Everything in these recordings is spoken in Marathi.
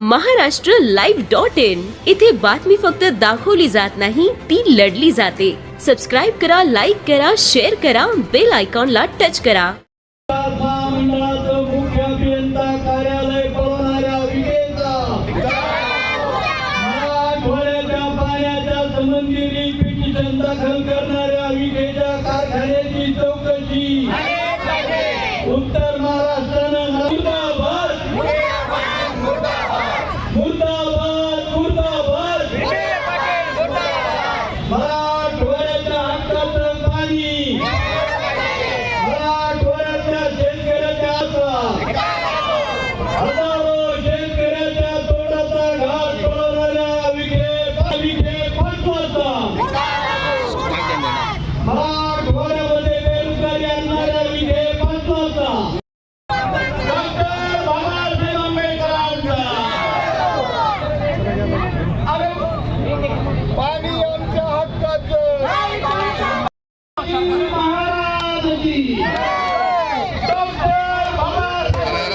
महाराष्ट्रलाइव्ह.in इथे बातमी फक्त दाखवली जात नाही, ती लढली जाते। सबस्क्राइब करा, लाईक करा, शेअर करा, बेल आयकॉनला टच करा। दाखल करणाऱ्या विखेच्या कारखान्याची चौकशी उत्तर महाराष्ट्रानं मुर्दाबाद मुर्दाबाद मुर्दाबाद मराठवाड्याच्या हक्काचं पाणी मराठवाड्याच्या शेतकऱ्याच्या हजारो शेतकऱ्याच्या तोंडाचा घास पडवणाऱ्या विखे पाटलाचा मराठवाड्यामध्ये बेरोजगारी आणणाऱ्या विखे पाटलाचा डॉक्टर बाबासाहेब आंबेडकरांचा पाणी आमच्या हक्काचं महाराजांची डॉक्टर बाबासाहेब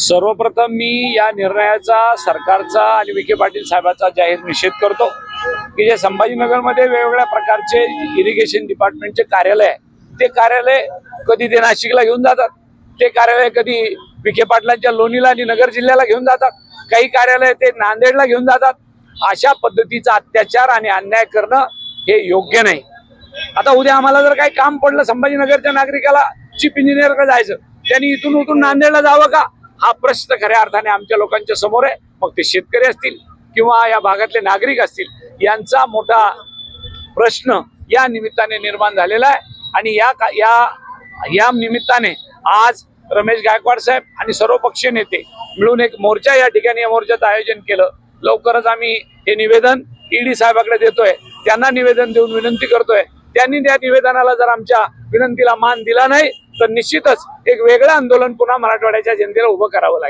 सर्वप्रथम मी या निर्णयाचा सरकारचा आणि विखे पाटील साहेबांचा जाहीर निषेध करतो की जे संभाजीनगरमध्ये वेगवेगळ्या प्रकारचे इरिगेशन डिपार्टमेंटचे कार्यालय आहे, ते कार्यालय कधी ते नाशिकला घेऊन जातात, ते कार्यालय कधी विखे पाटलांच्या लोणीला आणि नगर जिल्ह्याला घेऊन जातात, काही कार्यालय ते नांदेडला घेऊन जातात। अशा पद्धतीचा अत्याचार आणि अन्याय करणं हे योग्य नाही। आता उद्या आम्हाला जर काही काम पडलं संभाजीनगरच्या नागरिकाला चीफ इंजिनियरकडे जायचं, त्यांनी इथून उठून नांदेडला जावं का, हा प्रश्न खऱ्या अर्थाने आमच्या लोकांच्या समोर आहे। मग ते शेतकरी असतील किंवा या भागातले नागरिक असतील, यांचा मोठा प्रश्न या निमित्ताने निर्माण झालेला आहे। आणि या निमित्ताने आज रमेश गायकवाड साहेब आणि सर्वपक्षीय नेते मिळून एक मोर्चा या ठिकाणी, या मोर्चाचं आयोजन केलं। लवकरच आम्ही हे निवेदन ईडी साहेबांकडे देतोय, त्यांना निवेदन देऊन विनंती करतोय। त्यांनी त्या निवेदनाला जर आमच्या विनंतीला मान दिला नाही तर निश्चितच एक वेगळं आंदोलन पुन्हा मराठवाड्याच्या जनतेला उभं करावं लागेल।